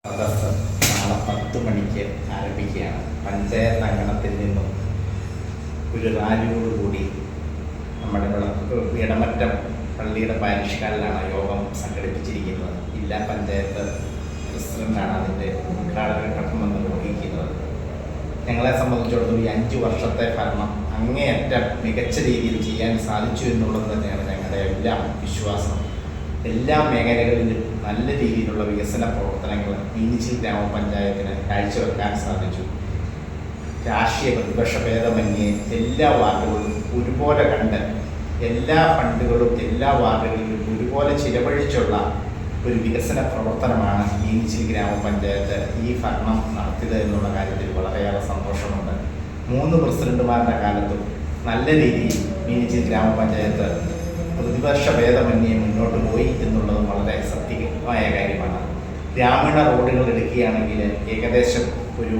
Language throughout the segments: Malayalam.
സദസ്സ് നാളെ 10 മണിക്ക് ആരംഭിക്കുകയാണ്. പഞ്ചായത്ത് അങ്കണത്തിൽ നിന്നും ഒരു റാലിയോടുകൂടി നമ്മുടെ ഇടമറ്റം പള്ളിയുടെ പാരിഷ്കാലിലാണ് യോഗം സംഘടിപ്പിച്ചിരിക്കുന്നത്. ജില്ലാ പഞ്ചായത്ത് പ്രസിഡന്റാണ് അതിൻ്റെ ഉദ്ഘാടന ഘട്ടം നിർവഹിക്കുന്നത്. ഞങ്ങളെ സംബന്ധിച്ചിടത്തോളം ഈ 5 വർഷത്തെ ഭരണം അങ്ങേയറ്റം മികച്ച രീതിയിൽ ചെയ്യാൻ സാധിച്ചു എന്നുള്ളത് തന്നെയാണ് ഞങ്ങളുടെ എല്ലാം വിശ്വാസം. എല്ലാ മേഖലകളിലും നല്ല രീതിയിലുള്ള വികസന പ്രവർത്തനങ്ങൾ മീനച്ചിൽ ഗ്രാമപഞ്ചായത്തിന് കാഴ്ചവെക്കാൻ സാധിച്ചു. രാഷ്ട്രീയ പ്രതിപക്ഷ ഭേദമന്യേ എല്ലാ വാർഡുകളും ഒരുപോലെ കണ്ട് എല്ലാ ഫണ്ടുകളും എല്ലാ വാർഡുകളിലും ഒരുപോലെ ചിലവഴിച്ചുള്ള ഒരു വികസന പ്രവർത്തനമാണ് മീനച്ചിൽ ഗ്രാമപഞ്ചായത്ത് ഈ ഭരണം നടത്തിയത് എന്നുള്ള കാര്യത്തിൽ വളരെയേറെ സന്തോഷമുണ്ട്. 3 പ്രസിഡന്റുമാരുടെ കാലത്തും നല്ല രീതിയിൽ മീനച്ചിൽ ഗ്രാമപഞ്ചായത്ത് പ്രതിപക്ഷ ഭേദമന്യേ മുന്നോട്ട് പോയി എന്നുള്ളതും വളരെ സത്യമായ കാര്യമാണ്. ഗ്രാമീണ റോഡുകൾ എടുക്കുകയാണെങ്കിൽ ഏകദേശം ഒരു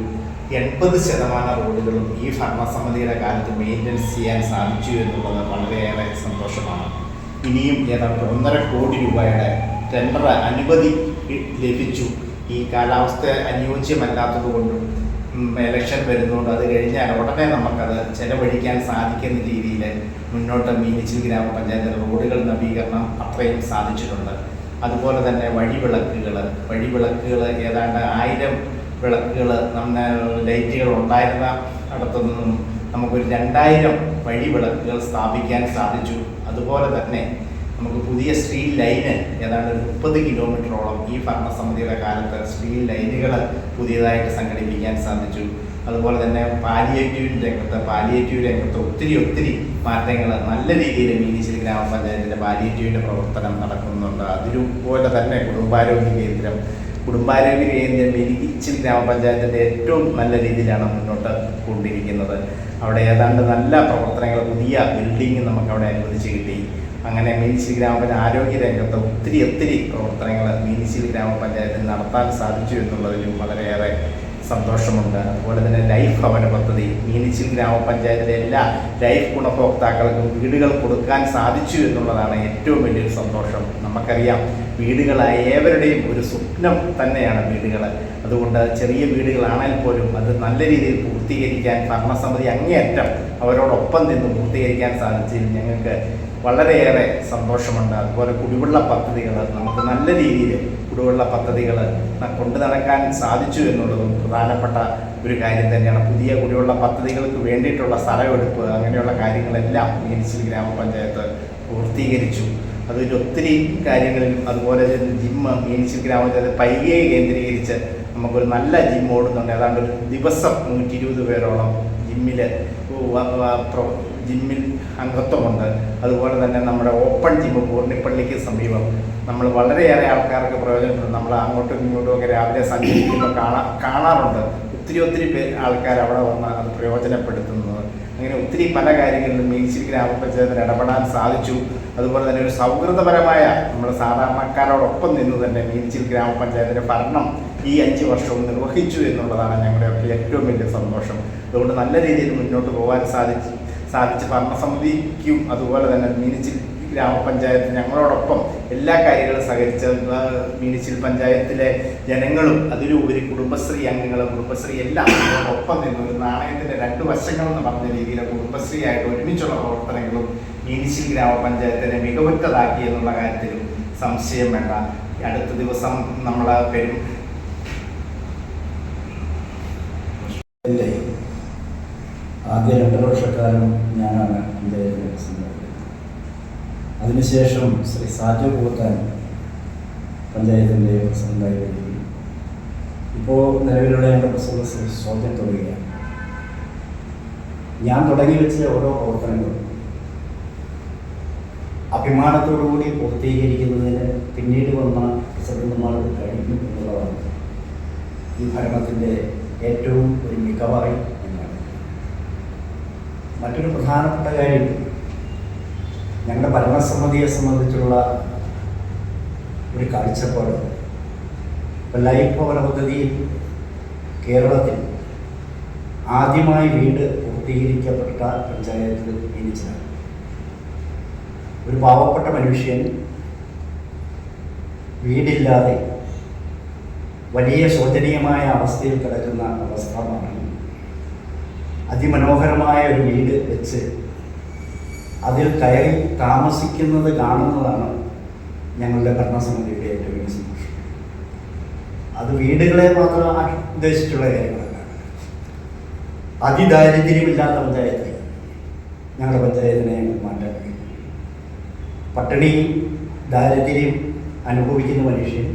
80% റോഡുകളും ഈ ഭരണസമിതിയുടെ കാലത്ത് മെയിൻ്റനൻസ് ചെയ്യാൻ സാധിച്ചു എന്നുള്ളത് വളരെയേറെ സന്തോഷമാണ്. ഇനിയും ഏതാണ്ട് 1.5 കോടി രൂപയുടെ ടെൻഡർ അനുമതി ലഭിച്ചു. ഈ കാലാവസ്ഥ അനുയോജ്യമല്ലാത്തത് കൊണ്ടും ഇലക്ഷൻ വരുന്നതുകൊണ്ട് അത് കഴിഞ്ഞാൽ ഉടനെ നമുക്കത് ചെലവഴിക്കാൻ സാധിക്കുന്ന രീതിയിൽ മുന്നോട്ട് മീനച്ചിൽ ഗ്രാമപഞ്ചായത്തിലെ റോഡുകൾ നവീകരണം അത്രയും സാധിച്ചിട്ടുണ്ട്. അതുപോലെ തന്നെ വഴിവിളക്കുകൾ ഏതാണ്ട് 1000 വിളക്കുകൾ നമ്മുടെ ലൈറ്റുകൾ ഉണ്ടായിരുന്ന അടുത്തു നിന്നും നമുക്കൊരു 2000 വഴിവിളക്കുകൾ സ്ഥാപിക്കാൻ സാധിച്ചു. അതുപോലെ തന്നെ നമുക്ക് പുതിയ സ്ട്രീറ്റ് ലൈന് ഏതാണ്ട് 30 കിലോമീറ്ററോളം ഈ ഭരണസമിതിയുടെ കാലത്ത് സ്ട്രീറ്റ് ലൈനുകൾ പുതിയതായിട്ട് സംഘടിപ്പിക്കാൻ സാധിച്ചു. അതുപോലെ തന്നെ പാലിയേറ്റീവ് രംഗത്ത് ഒത്തിരി മാറ്റങ്ങൾ നല്ല രീതിയിൽ മീനച്ചിൽ ഗ്രാമപഞ്ചായത്തിൻ്റെ പാലിയേറ്റീവിൻ്റെ പ്രവർത്തനം നടക്കുന്നുണ്ട്. അതുപോലെ തന്നെ കുടുംബാരോഗ്യ കേന്ദ്രം മീനച്ചിൽ ഗ്രാമപഞ്ചായത്തിൻ്റെ ഏറ്റവും നല്ല രീതിയിലാണ് മുന്നോട്ട് കൊണ്ടിരിക്കുന്നത്. അവിടെ ഏതാണ്ട് നല്ല പ്രവർത്തനങ്ങൾ, പുതിയ ബിൽഡിംഗ് നമുക്കവിടെ അനുവദിച്ച് കിട്ടി. അങ്ങനെ മീനച്ചിൽ ഗ്രാമപഞ്ചായത്ത് ആരോഗ്യ രംഗത്ത് ഒത്തിരി പ്രവർത്തനങ്ങൾ മീനച്ചിൽ ഗ്രാമപഞ്ചായത്തിന് നടത്താൻ സാധിച്ചു എന്നുള്ളതിലും വളരെയേറെ സന്തോഷമുണ്ട്. അതുപോലെ തന്നെ ലൈഫ് ഭവന പദ്ധതി മീനച്ചിൽ ഗ്രാമപഞ്ചായത്തിലെ എല്ലാ ലൈഫ് ഗുണഭോക്താക്കൾക്കും വീടുകൾ കൊടുക്കാൻ സാധിച്ചു എന്നുള്ളതാണ് ഏറ്റവും വലിയൊരു സന്തോഷം. നമുക്കറിയാം, വീടുകളായ ഏവരുടെയും ഒരു സ്വപ്നം തന്നെയാണ് വീടുകൾ. അതുകൊണ്ട് ചെറിയ വീടുകളാണെങ്കിൽ പോലും അത് നല്ല രീതിയിൽ പൂർത്തീകരിക്കാൻ ഭരണസമിതി അങ്ങേയറ്റം അവരോടൊപ്പം നിന്ന് പൂർത്തീകരിക്കാൻ സാധിച്ചതിൽ ഞങ്ങൾക്ക് വളരെയേറെ സന്തോഷമുണ്ട്. അതുപോലെ കുടിവെള്ള പദ്ധതികൾ നമുക്ക് നല്ല രീതിയിൽ കൊണ്ടു നടക്കാൻ സാധിച്ചു എന്നുള്ളതും പ്രധാനപ്പെട്ട ഒരു കാര്യം തന്നെയാണ്. പുതിയ കുടിവെള്ള പദ്ധതികൾക്ക് വേണ്ടിയിട്ടുള്ള സ്ഥലമെടുപ്പ് അങ്ങനെയുള്ള കാര്യങ്ങളെല്ലാം മീനച്ചിൽ ഗ്രാമപഞ്ചായത്ത് പൂർത്തീകരിച്ചു. അതിൽ ഒത്തിരി കാര്യങ്ങളിലും അതുപോലെ ജിമ്മ് മീനച്ചിൽ ഗ്രാമപഞ്ചായത്ത് പൈകയെ കേന്ദ്രീകരിച്ച് നമുക്കൊരു നല്ല ജിം ഓടുന്നുണ്ട്. ഏതാണ്ട് ഒരു ദിവസം 120 പേരോളം ജിമ്മിൽ അംഗത്വമുണ്ട്. അതുപോലെ തന്നെ നമ്മുടെ ഓപ്പൺ ജിമ്മ് പൂർണ്ണിപ്പള്ളിക്ക് സമീപം നമ്മൾ വളരെയേറെ ആൾക്കാർക്ക് പ്രയോജനപ്പെടും. നമ്മൾ അങ്ങോട്ടും ഇങ്ങോട്ടും ഒക്കെ രാവിലെ സഞ്ചരിക്കുമ്പോൾ കാണാറുണ്ട് ഒത്തിരി ആൾക്കാർ അവിടെ വന്ന് അത് പ്രയോജനപ്പെടുത്തുന്നത്. അങ്ങനെ ഒത്തിരി പല കാര്യങ്ങളിലും മീനച്ചിൽ ഗ്രാമപഞ്ചായത്തിന് ഇടപെടാൻ സാധിച്ചു. അതുപോലെ തന്നെ ഒരു സൗഹൃദപരമായ നമ്മൾ സാധാരണക്കാരോടൊപ്പം നിന്ന് തന്നെ മീനച്ചിൽ ഗ്രാമപഞ്ചായത്തിൻ്റെ ഭരണം ഈ 5 വർഷവും നിർവഹിച്ചു എന്നുള്ളതാണ് ഞങ്ങളുടെയൊക്കെ ഏറ്റവും വലിയ സന്തോഷം. അതുകൊണ്ട് നല്ല രീതിയിൽ മുന്നോട്ട് പോകാൻ സാധിച്ച ഭരണസമിതിക്കും അതുപോലെ തന്നെ മീനച്ചിൽ ഗ്രാമപഞ്ചായത്ത് ഞങ്ങളോടൊപ്പം എല്ലാ കാര്യങ്ങളും സഹകരിച്ച മീനച്ചിൽ പഞ്ചായത്തിലെ ജനങ്ങളും അതിലുപരി കുടുംബശ്രീ അംഗങ്ങളും കുടുംബശ്രീ എല്ലാം ഒപ്പം നിന്ന് ഒരു നാണയത്തിൻ്റെ 2 വശങ്ങളെന്ന് പറഞ്ഞ രീതിയിൽ കുടുംബശ്രീ ആയിട്ട് ഒരുമിച്ചുള്ള പ്രവർത്തനങ്ങളും മീനച്ചിൽ ഗ്രാമപഞ്ചായത്തിനെ മികവുറ്റതാക്കി എന്നുള്ള കാര്യത്തിലും സംശയം വേണ്ട. അടുത്ത ദിവസം നമ്മൾ ആദ്യ 2 വർഷക്കാലം ഞാനാണ് പഞ്ചായത്തിൻ്റെ പ്രസിഡന്റ്. അതിനുശേഷം ശ്രീ സാജു പൂത്താൻ പഞ്ചായത്തിൻ്റെ പ്രസിഡന്റായി വരികയും ഇപ്പോൾ നിലവിലുള്ള ഞങ്ങളുടെ പ്രസിഡന്റ് ശ്രീ സോജൻ തുടങ്ങുകയാണ്. ഞാൻ തുടങ്ങി വെച്ച ഓരോ പ്രവർത്തനങ്ങളും അഭിമാനത്തോടുകൂടി പൂർത്തീകരിക്കുന്നതിന് പിന്നീട് വന്ന പ്രസിഡന്റുമാർക്ക് കഴിഞ്ഞു എന്നുള്ളതാണ് ഈ ഭരണത്തിൻ്റെ ഏറ്റവും ഒരു മികവായി എന്നാണ്. മറ്റൊരു പ്രധാനപ്പെട്ട കാര്യം, ഞങ്ങളുടെ ഭരണസമിതിയെ സംബന്ധിച്ചുള്ള ഒരു കാഴ്ചപ്പാട്. ലൈഫ് ഭവന പദ്ധതിയിൽ കേരളത്തിൽ ആദ്യമായി വീട് പൂർത്തീകരിക്കപ്പെട്ട പഞ്ചായത്ത് മീനച്ചിലാണ്. ഒരു പാവപ്പെട്ട മനുഷ്യൻ വീടില്ലാതെ വലിയ ശോചനീയമായ അവസ്ഥയിൽ കിടക്കുന്ന അവസ്ഥമാണ്. അതിമനോഹരമായ ഒരു വീട് വെച്ച് അതിൽ കയറി താമസിക്കുന്നത് കാണുന്നതാണ് ഞങ്ങളുടെ ഭരണസമിതിയുടെ ഏറ്റവും വലിയ സന്തോഷം. അത് വീടുകളെ മാത്രം ഉദ്ദേശിച്ചുള്ള കാര്യങ്ങളല്ല. അതിദാരിദ്ര്യമില്ലാത്ത പഞ്ചായത്ത് ഞങ്ങളുടെ പഞ്ചായത്തിനെ മാറ്റാൻ കഴിയും. പട്ടിണി ദാരിദ്ര്യം അനുഭവിക്കുന്ന മനുഷ്യൻ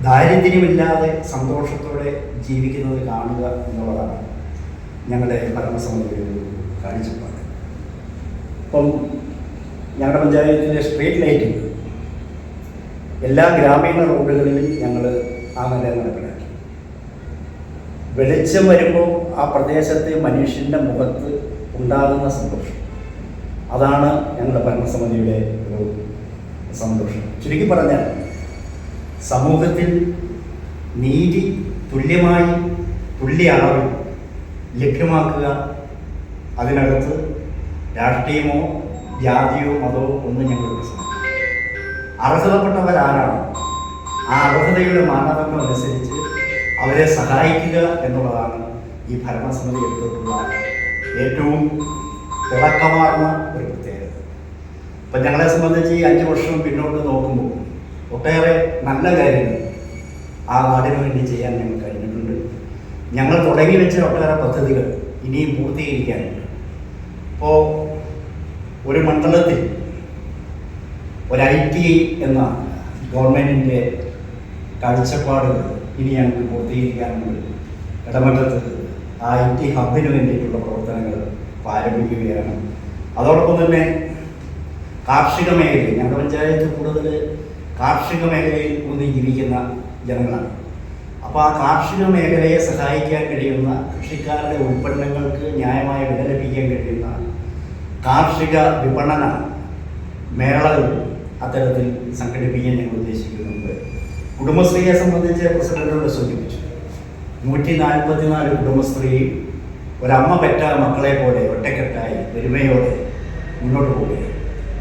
ദാരിദ്ര്യമില്ലാതെ സന്തോഷത്തോടെ ജീവിക്കുന്നത് കാണുക എന്നുള്ളതാണ് ഞങ്ങളുടെ ഭരണസമിതിയുടെ ഒരു കാഴ്ചപ്പാട്. ഇപ്പം ഞങ്ങളുടെ പഞ്ചായത്തിലെ സ്ട്രീറ്റ് ലൈറ്റ് എല്ലാ ഗ്രാമീണ റോഡുകളിലും ഞങ്ങൾ ആ നില നടപ്പിലാക്കി. വെളിച്ചം വരുമ്പോൾ ആ പ്രദേശത്തെ മനുഷ്യൻ്റെ മുഖത്ത് ഉണ്ടാകുന്ന സന്തോഷം, അതാണ് ഞങ്ങളുടെ ഭരണസമിതിയുടെ ഒരു സന്തോഷം. ചുരുക്കി പറഞ്ഞാൽ സമൂഹത്തിൽ നീതി തുല്യമായി തുല്യ അളവിൽ ലഭ്യമാക്കുക, അതിനകത്ത് രാഷ്ട്രീയമോ ജാതിയോ മതമോ ഒന്നും ഞങ്ങൾ പ്രശ്നമില്ല. അർഹതപ്പെട്ടവരാരാണോ ആ അർഹതയുടെ മാനദണ്ഡം അനുസരിച്ച് അവരെ സഹായിക്കുക എന്നുള്ളതാണ് ഈ ഭരണസമിതി എടുത്തിട്ടുള്ള ഏറ്റവും തിളക്കമാർന്ന ഒരു പ്രത്യേകത. ഇപ്പം ഞങ്ങളെ സംബന്ധിച്ച് ഈ 5 വർഷം പിന്നോട്ട് നോക്കുമ്പോൾ ഒട്ടേറെ നല്ല കാര്യങ്ങൾ ആ നാടിന് വേണ്ടി ചെയ്യാൻ ഞങ്ങൾ കഴിഞ്ഞിട്ടുണ്ട്. ഞങ്ങൾ തുടങ്ങി വെച്ച ഒട്ടേറെ പദ്ധതികൾ ഇനിയും പൂർത്തീകരിക്കാനുണ്ട്. ഇപ്പോൾ ഒരു മണ്ഡലത്തിൽ ഒരു ITI എന്ന ഗവൺമെൻറ്റിൻ്റെ കാഴ്ചപ്പാടുകൾ ഇനി ഞങ്ങൾക്ക് പൂർത്തീകരിക്കാനുണ്ട്. ഇടമറ്റത്ത് ആ IT ഹബിന് വേണ്ടിയിട്ടുള്ള പ്രവർത്തനങ്ങൾ ആരംഭിക്കുകയാണ്. അതോടൊപ്പം തന്നെ കാർഷിക മേഖലയിൽ ഞങ്ങളുടെ പഞ്ചായത്ത് കൂടുതൽ കാർഷിക മേഖലയിൽ ഊന്നി ജീവിക്കുന്ന ജനങ്ങളാണ്. അപ്പോൾ ആ കാർഷിക മേഖലയെ സഹായിക്കാൻ കഴിയുന്ന, കൃഷിക്കാരുടെ ഉൽപ്പന്നങ്ങൾക്ക് ന്യായമായ വില ലഭിക്കാൻ കഴിയുന്ന കാർഷിക വിപണന മേളകൾ അത്തരത്തിൽ സംഘടിപ്പിക്കാൻ ഞങ്ങൾ ഉദ്ദേശിക്കുന്നുണ്ട്. കുടുംബശ്രീയെ സംബന്ധിച്ച് പ്രസിഡന്റിനോട് സൂചിപ്പിച്ചു. 144 കുടുംബശ്രീ ഒരമ്മ പെറ്റ മക്കളെ പോലെ ഒറ്റക്കെട്ടായി പെരുമയോടെ മുന്നോട്ട് പോവുകയാണ്.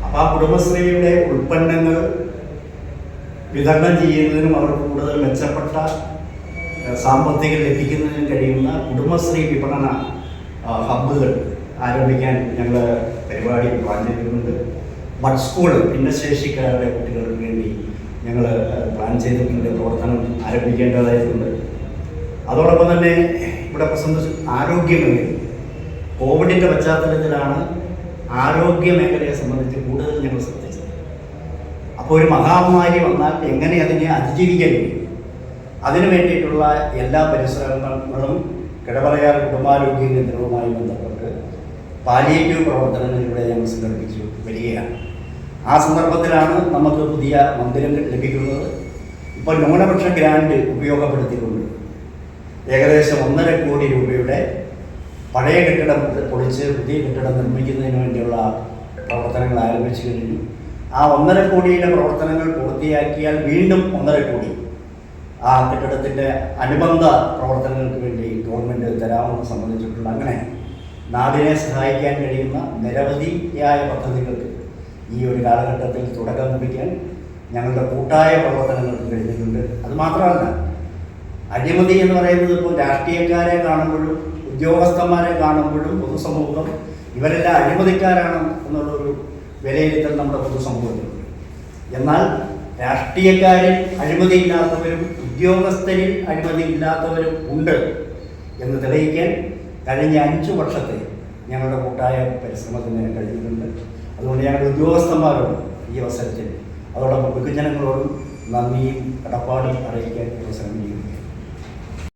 അപ്പോൾ ആ കുടുംബശ്രീയുടെ ഉൽപ്പന്നങ്ങൾ വിതരണം ചെയ്യുന്നതിനും അവർക്ക് കൂടുതൽ മെച്ചപ്പെട്ട സാമ്പത്തികം ലഭിക്കുന്നതിനും കഴിയുന്ന കുടുംബശ്രീ വിപണന ഹബ്ബുകൾ ആരംഭിക്കാൻ ഞങ്ങൾ പരിപാടി പ്ലാൻ ചെയ്തിട്ടുണ്ട്. ബഡ് സ്കൂൾ ഭിന്നശേഷിക്കാരുടെ കുട്ടികൾക്ക് വേണ്ടി ഞങ്ങൾ പ്ലാൻ ചെയ്തിട്ടുണ്ട്. പ്രവർത്തനം ആരംഭിക്കേണ്ടതായിട്ടുണ്ട്. അതോടൊപ്പം തന്നെ ഇവിടെ ആരോഗ്യ മേഖല, കോവിഡിൻ്റെ പശ്ചാത്തലത്തിലാണ് ആരോഗ്യ മേഖലയെ സംബന്ധിച്ച് കൂടുതൽ ഞങ്ങൾ ശ്രദ്ധിച്ചത്. അപ്പോൾ ഒരു മഹാമാരി വന്നാൽ എങ്ങനെ അതിനെ അതിജീവിക്കാൻ കഴിയും, അതിനു വേണ്ടിയിട്ടുള്ള എല്ലാ പരിശ്രമങ്ങളും കിടപറയാർ കുടുംബാരോഗ്യ കേന്ദ്രവുമായി ബന്ധപ്പെട്ട് പാലിയേറ്റീവ് പ്രവർത്തനങ്ങൾ ഇവിടെ ഞങ്ങൾ സംഘടിപ്പിച്ചു വരികയാണ്. ആ സന്ദർഭത്തിലാണ് നമുക്ക് പുതിയ മന്ദിരങ്ങൾ ലഭിക്കുന്നത്. ഇപ്പോൾ ന്യൂനപക്ഷ ഗ്രാൻഡ് ഉപയോഗപ്പെടുത്തിക്കൊണ്ട് ഏകദേശം 1.5 കോടി രൂപയുടെ പഴയ കെട്ടിടം പൊളിച്ച് പുതിയ കെട്ടിടം നിർമ്മിക്കുന്നതിന് വേണ്ടിയുള്ള പ്രവർത്തനങ്ങൾ ആരംഭിച്ചു കഴിഞ്ഞു. ആ 1.5 കോടിയുടെ പ്രവർത്തനങ്ങൾ പൂർത്തിയാക്കിയാൽ വീണ്ടും 1.5 കോടി ആ കെട്ടിടത്തിൻ്റെ അനുബന്ധ പ്രവർത്തനങ്ങൾക്ക് വേണ്ടി ഗവൺമെൻറ് തരാമെന്ന് സംബന്ധിച്ചിട്ടുള്ള, അങ്ങനെ നാടിനെ സഹായിക്കാൻ കഴിയുന്ന നിരവധിയായ പദ്ധതികൾക്ക് ഈ ഒരു കാലഘട്ടത്തിൽ തുടക്കം കുറിക്കാൻ ഞങ്ങളുടെ കൂട്ടായ പ്രവർത്തനങ്ങൾക്ക് കഴിഞ്ഞിട്ടുണ്ട്. അത് മാത്രമല്ല, അഴിമതി എന്ന് പറയുന്നത് ഇപ്പോൾ രാഷ്ട്രീയക്കാരെ കാണുമ്പോഴും ഉദ്യോഗസ്ഥന്മാരെ കാണുമ്പോഴും പൊതുസമൂഹം ഇവരെല്ലാം അഴിമതിക്കാരാണ് എന്നുള്ളൊരു വിലയിരുത്തൽ നമ്മുടെ പൊതുസമൂഹത്തിലുണ്ട്. എന്നാൽ രാഷ്ട്രീയക്കാരിൽ അഴിമതിയില്ലാത്തവരും ഉദ്യോഗസ്ഥരിൽ അഴിമതിയില്ലാത്തവരും ഉണ്ട് എന്ന് തെളിയിക്കാൻ കഴിഞ്ഞ 5 വർഷത്തെ ഞങ്ങളുടെ കൂട്ടായ പരിശ്രമത്തിന് കഴിഞ്ഞിട്ടുണ്ട്. അതുകൊണ്ട് ഞങ്ങളുടെ ഉദ്യോഗസ്ഥന്മാരോടും ഈ അവസരത്തിൽ അതോടൊപ്പം പൊതുജനങ്ങളോടും നന്ദിയും കടപ്പാടും അറിയിക്കാൻ അവസരം ചെയ്യുകയാണ്.